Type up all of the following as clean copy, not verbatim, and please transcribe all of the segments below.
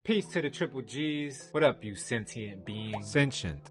Peace to the triple G's. What up, you sentient beings? Sentient.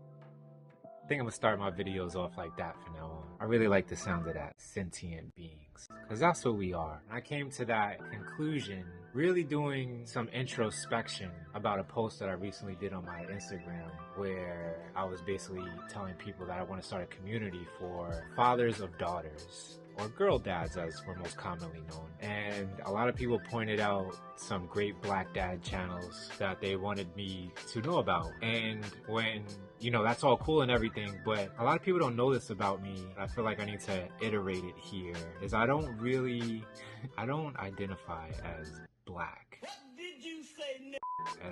I think I'm gonna start my videos off like that from now on. I really like the sound of that, sentient beings, because that's what we are. I came to that conclusion really doing some introspection about a post that I recently did on my Instagram, where I was basically telling people that I want to start a community for fathers of daughters, or girl dads as we're most commonly known. And a lot of people pointed out some great black dad channels that they wanted me to know about. And when, you know, that's all cool and everything, but a lot of people don't know this about me. I feel like I need to iterate it here, is I don't identify as black. Did you say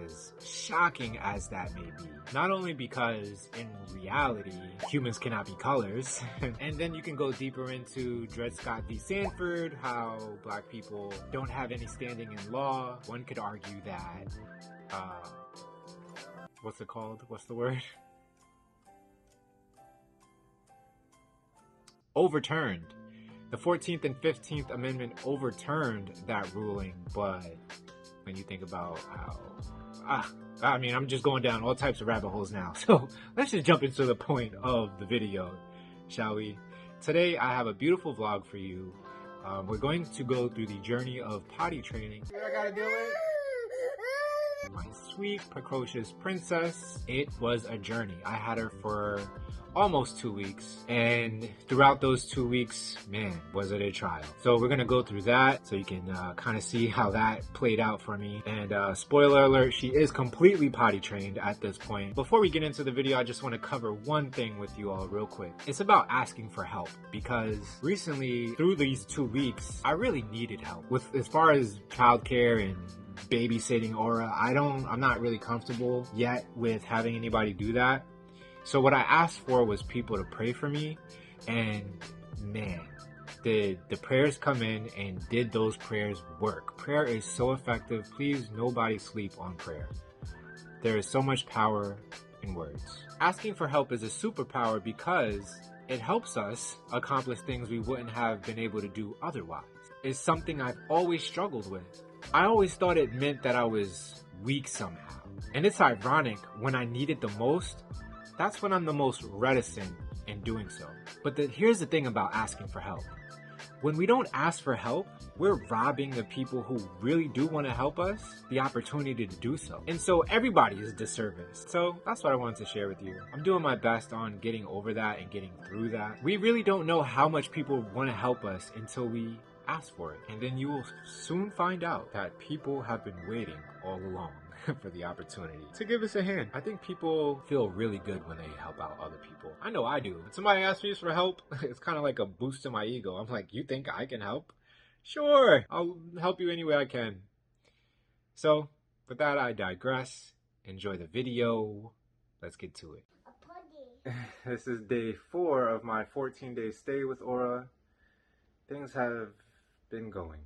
As shocking as that may be. Not only because in reality, humans cannot be colors. And then you can go deeper into Dred Scott v. Sanford, how black people don't have any standing in law. One could argue that, what's it called? What's the word? Overturned. The 14th and 15th Amendment overturned that ruling, but when you think about how, I mean, I'm just going down all types of rabbit holes now. So let's just jump into the point of the video, shall we? Today, I have a beautiful vlog for you. We're going to go through the journey of potty training. I gotta do it. My sweet, precocious princess. It was a journey. I had her for almost 2 weeks, and throughout those 2 weeks, man, was it a trial. So we're gonna go through that so you can kind of see how that played out for me. And spoiler alert, she is completely potty trained at this point. Before we get into the video, I just want to cover one thing with you all real quick. It's about asking for help, because recently, through these 2 weeks, I really needed help with as far as childcare and babysitting Aura. I'm not really comfortable yet with having anybody do that. So what I asked for was people to pray for me, and man, did the prayers come in, and did those prayers work. Prayer is so effective. Please, nobody sleep on prayer. There is so much power in words. Asking for help is a superpower because it helps us accomplish things we wouldn't have been able to do otherwise. It's something I've always struggled with. I always thought it meant that I was weak somehow. And it's ironic, when I need it the most, that's when I'm the most reticent in doing so. But here's the thing about asking for help. When we don't ask for help, we're robbing the people who really do want to help us the opportunity to do so. And so everybody is a disservice. So that's what I wanted to share with you. I'm doing my best on getting over that and getting through that. We really don't know how much people want to help us until we ask for it. And then you will soon find out that people have been waiting all along for the opportunity to give us a hand. I think people feel really good when they help out other people. I know I do. When somebody asks me for help, it's kind of like a boost to my ego. I'm like, you think I can help? Sure, I'll help you any way I can. So, with that, I digress. Enjoy the video. Let's get to it. This is day 4 of my 14-day stay with Aura. Things have been going.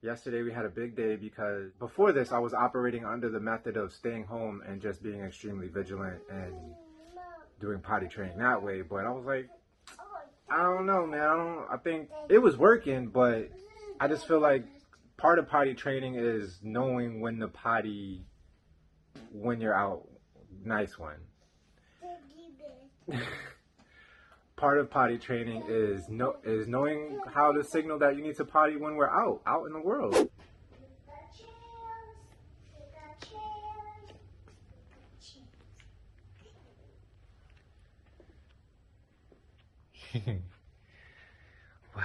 Yesterday we had a big day because before this I was operating under the method of staying home and just being extremely vigilant and doing potty training that way. But I was like, I don't know, man. I think it was working, but I just feel like part of potty training is knowing when to potty when you're out. Nice one. Part of potty training is knowing how to signal that you need to potty when we're out in the world. Wow.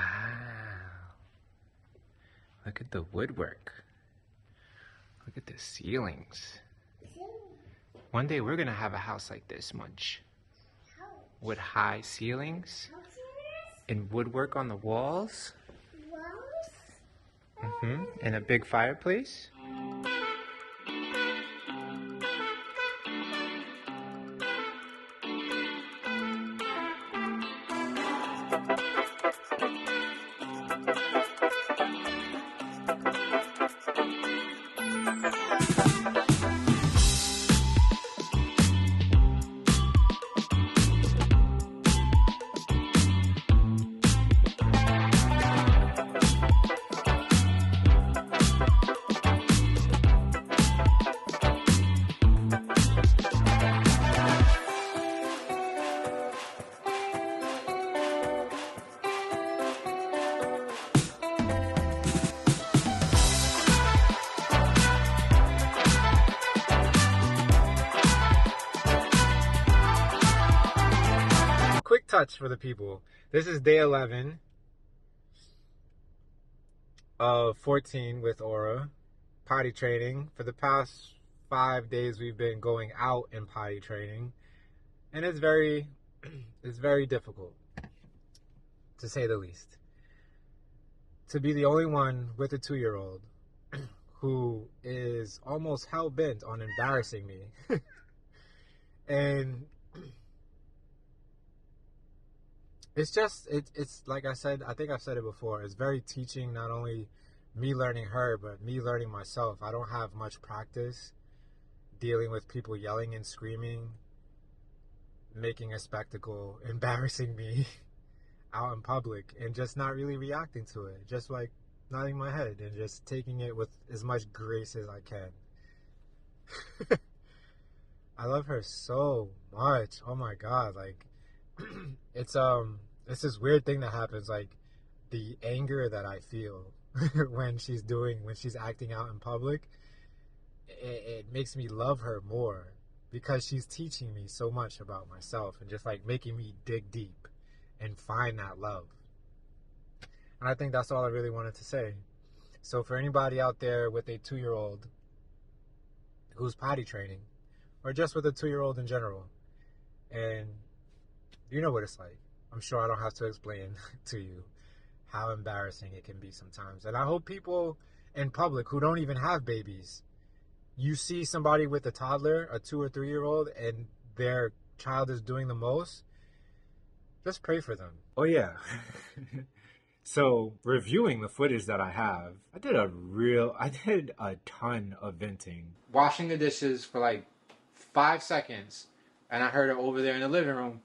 Look at the woodwork. Look at the ceilings. One day we're gonna have a house like this, Munch. With high ceilings and woodwork on the walls. And a big fireplace. touch for the people. This is day 11 of 14 with Aura. Potty training. For the past 5 days, we've been going out and potty training. And it's very difficult, to say the least. To be the only one with a 2-year-old who is almost hell-bent on embarrassing me. And it's like I said, I think I've said it before, it's very teaching, not only me learning her, but me learning myself. I don't have much practice dealing with people yelling and screaming, making a spectacle, embarrassing me out in public, and just not really reacting to it. Just like nodding my head and just taking it with as much grace as I can. I love her so much. Oh my God. Like, it's this weird thing that happens, like the anger that I feel when she's acting out in public, it makes me love her more, because she's teaching me so much about myself and just like making me dig deep and find that love. And I think that's all I really wanted to say. So for anybody out there with a 2-year-old who's potty training, or just with a 2-year-old in general, and you know what it's like. I'm sure I don't have to explain to you how embarrassing it can be sometimes. And I hope people in public who don't even have babies, you see somebody with a toddler, a 2 or 3-year-old, and their child is doing the most, just pray for them. Oh yeah. So reviewing the footage that I have, I did a ton of venting. Washing the dishes for like 5 seconds, and I heard her over there in the living room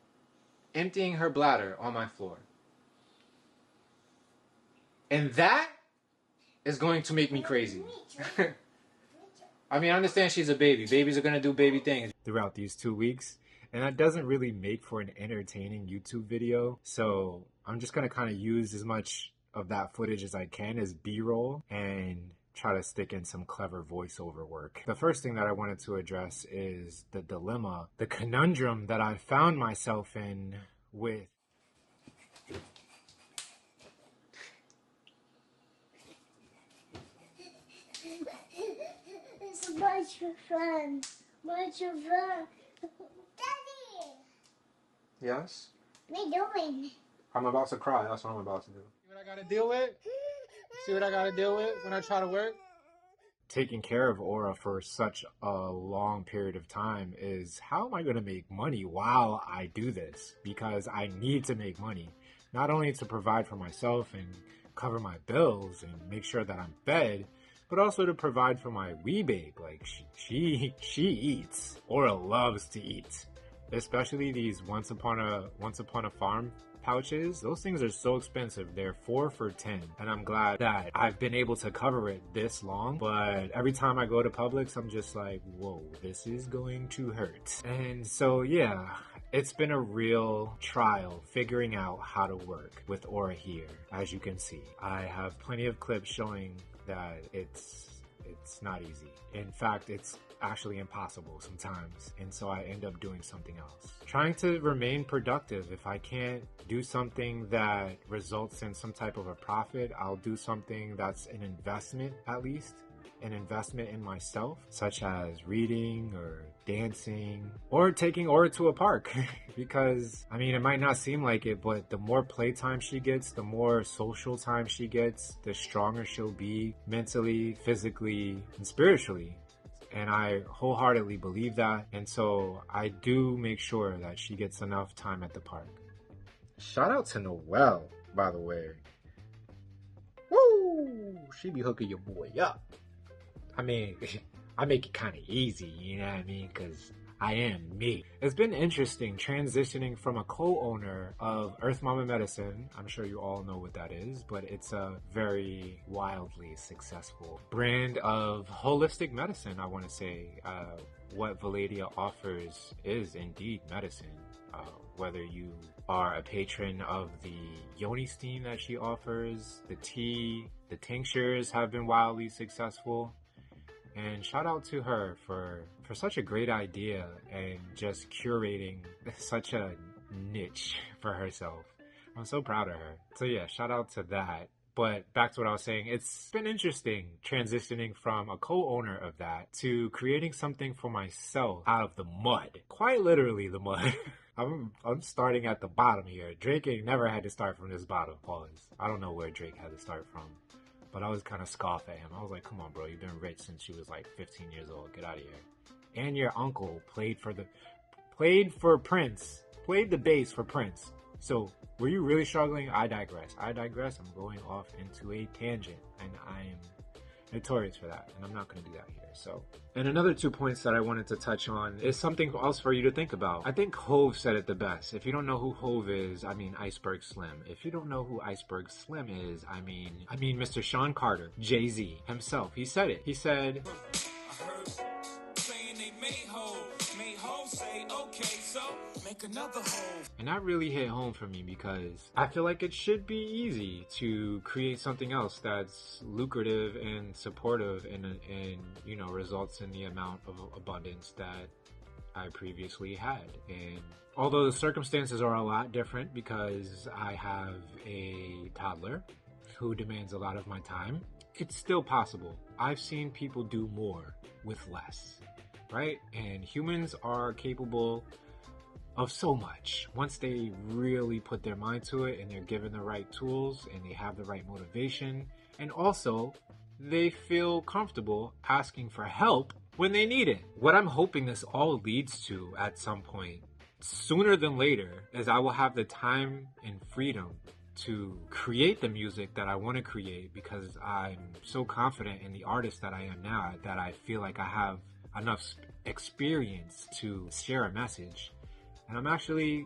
emptying her bladder on my floor. And that is going to make me crazy. I mean, I understand she's a baby. Babies are going to do baby things throughout these 2 weeks. And that doesn't really make for an entertaining YouTube video. So I'm just going to kind of use as much of that footage as I can as B-roll and try to stick in some clever voiceover work. The first thing that I wanted to address is the dilemma, the conundrum that I found myself in with it's a bunch of fun. Daddy! Yes? What are you doing? I'm about to cry. That's what I'm about to do. See what I gotta deal with? See what I gotta deal with when I try to work? Taking care of Aura for such a long period of time is, how am I going to make money while I do this? Because I need to make money, not only to provide for myself and cover my bills and make sure that I'm fed, but also to provide for my wee babe. Like, she eats. Aura loves to eat, especially these once upon a farm pouches. Those things are so expensive. They're 4 for $10, and I'm glad that I've been able to cover it this long. But every time I go to Publix, I'm just like, whoa, this is going to hurt. And so yeah, it's been a real trial figuring out how to work with Aura here. As you can see, I have plenty of clips showing that it's not easy. In fact, it's actually impossible sometimes, and so I end up doing something else. Trying to remain productive. If I can't do something that results in some type of a profit, I'll do something that's an investment, at least an investment in myself, such as reading or dancing or taking Aura to a park. Because, I mean, it might not seem like it, but the more playtime she gets, the more social time she gets, the stronger she'll be mentally, physically, and spiritually. And I wholeheartedly believe that. And so I do make sure that she gets enough time at the park. Shout out to Noelle, by the way. Woo! She be hooking your boy up. I mean, I make it kind of easy, you know what I mean? Because I am me. It's been interesting transitioning from a co-owner of Earth Mama Medicine. I'm sure you all know what that is, but it's a very wildly successful brand of holistic medicine, I want to say. What Valadia offers is indeed medicine. Whether you are a patron of the yoni steam that she offers, the tea, the tinctures have been wildly successful. And shout out to her for such a great idea and just curating such a niche for herself. I'm so proud of her. So yeah, shout out to that. But back to what I was saying, it's been interesting transitioning from a co-owner of that to creating something for myself out of the mud. Quite literally the mud. I'm starting at the bottom here. Drake ain't never had to start from this bottom. Pause. I don't know where Drake had to start from. But I was kind of scoff at him. I was like, come on, bro. You've been rich since you was like 15 years old. Get out of here. And your uncle played for Prince. Played the bass for Prince. So, were you really struggling? I digress. I'm going off into a tangent, and I'm notorious for that, and I'm not going to do that here. So, and another 2 points that I wanted to touch on is something else for you to think about. I think Hove said it the best. If you don't know who Hove is, I mean Iceberg Slim. If you don't know who Iceberg Slim is, I mean Mr. Sean Carter, Jay-Z himself. He said it. He said, I heard saying they made Hove say, okay, so make another Hove. And that really hit home for me because I feel like it should be easy to create something else that's lucrative and supportive and you know, results in the amount of abundance that I previously had. And although the circumstances are a lot different because I have a toddler who demands a lot of my time, it's still possible. I've seen people do more with less, right? And humans are capable of so much once they really put their mind to it and they're given the right tools and they have the right motivation, and also they feel comfortable asking for help when they need it. What I'm hoping this all leads to at some point, sooner than later, is I will have the time and freedom to create the music that I want to create because I'm so confident in the artist that I am now that I feel like I have enough experience to share a message. And I'm actually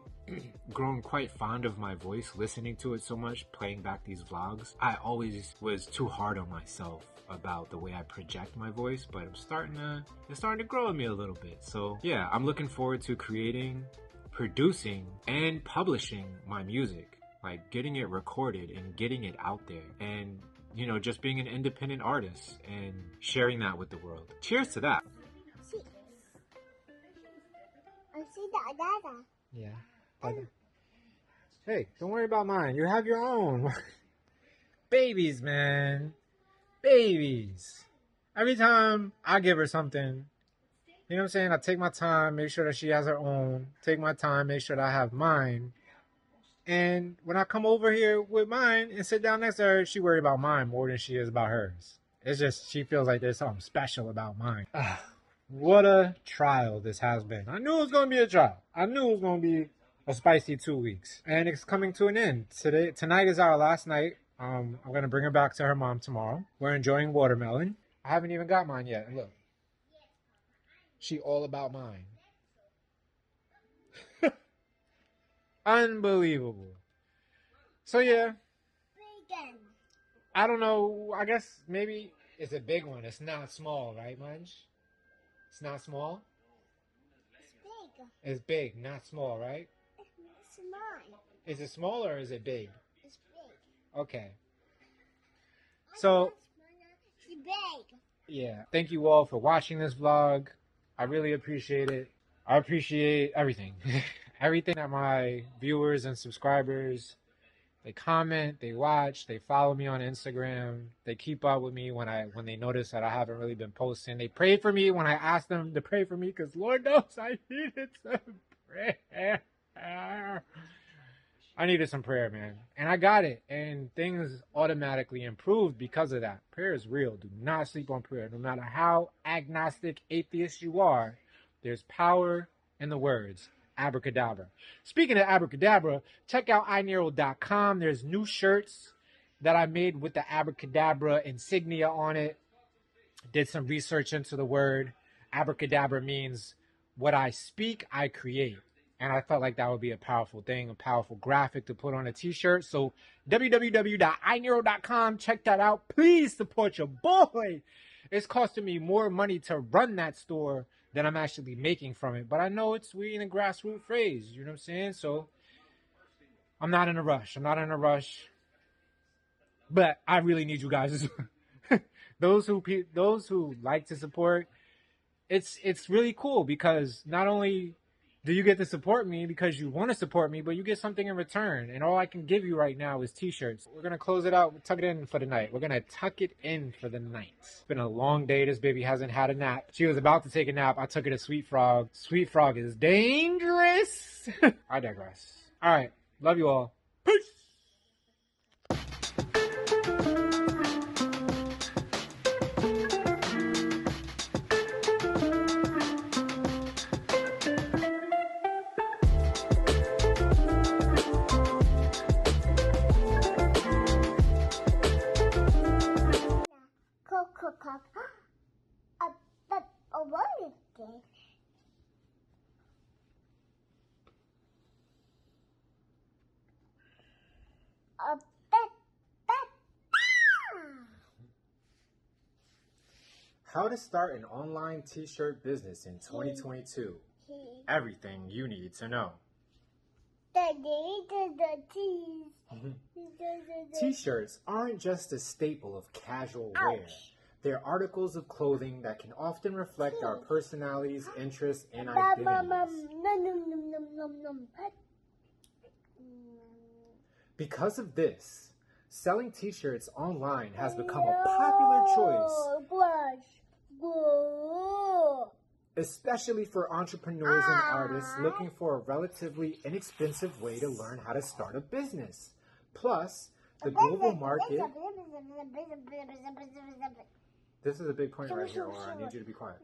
grown quite fond of my voice, listening to it so much, playing back these vlogs. I always was too hard on myself about the way I project my voice, but it's starting to grow on me a little bit. So yeah, I'm looking forward to creating, producing, and publishing my music, like getting it recorded and getting it out there, and you know, just being an independent artist and sharing that with the world. Cheers to that. Yeah. Hey, don't worry about mine. You have your own. Babies, man. Babies. Every time I give her something, you know what I'm saying? I take my time, make sure that she has her own. Take my time, make sure that I have mine. And when I come over here with mine and sit down next to her, she worried about mine more than she is about hers. It's just, she feels like there's something special about mine. What a trial this has been. I knew it was going to be a trial. I knew it was going to be a spicy 2 weeks. And it's coming to an end. Tonight is our last night. I'm going to bring her back to her mom tomorrow. We're enjoying watermelon. I haven't even got mine yet. Look. She all about mine. Unbelievable. So yeah. I don't know. I guess maybe it's a big one. It's not small, right, Munch? It's not small? It's big. It's big, not small, right? It's small. Is it small or is it big? It's big. Okay. So, it's big. Yeah. Thank you all for watching this vlog. I really appreciate it. I appreciate everything. Everything that my viewers and subscribers, they comment, they watch, they follow me on Instagram, they keep up with me when they notice that I haven't really been posting. They pray for me when I ask them to pray for me because Lord knows I needed some prayer. I needed some prayer, man. And I got it. And things automatically improved because of that. Prayer is real. Do not sleep on prayer. No matter how agnostic, atheist you are, there's power in the words. Abracadabra. Speaking of abracadabra, check out inero.com. There's new shirts that I made with the abracadabra insignia on it. Did some research into the word. Abracadabra means what I speak, I create. And I felt like that would be a powerful thing, a powerful graphic to put on a t-shirt. So www.inero.com. Check that out. Please support your boy. It's costing me more money to run that store than I'm actually making from it. But I know we in a grassroots phase. You know what I'm saying? So I'm not in a rush. But I really need you guys. Those who like to support, it's really cool because not only do you get to support me because you want to support me, but you get something in return. And all I can give you right now is t-shirts. We're going to close it out, tuck it in for the night. We're going to tuck it in for the night. It's been a long day. This baby hasn't had a nap. She was about to take a nap. I took her to Sweet Frog. Sweet Frog is dangerous. I digress. All right. Love you all. Peace. What is this? How to start an online t-shirt business in 2022. Everything you need to know. T-shirts aren't just a staple of casual wear. They're articles of clothing that can often reflect our personalities, interests, and identities. Because of this, selling t-shirts online has become a popular choice, especially for entrepreneurs and artists looking for a relatively inexpensive way to learn how to start a business. Plus, the global market... This is a big point right here, Aura. I need you to be quiet.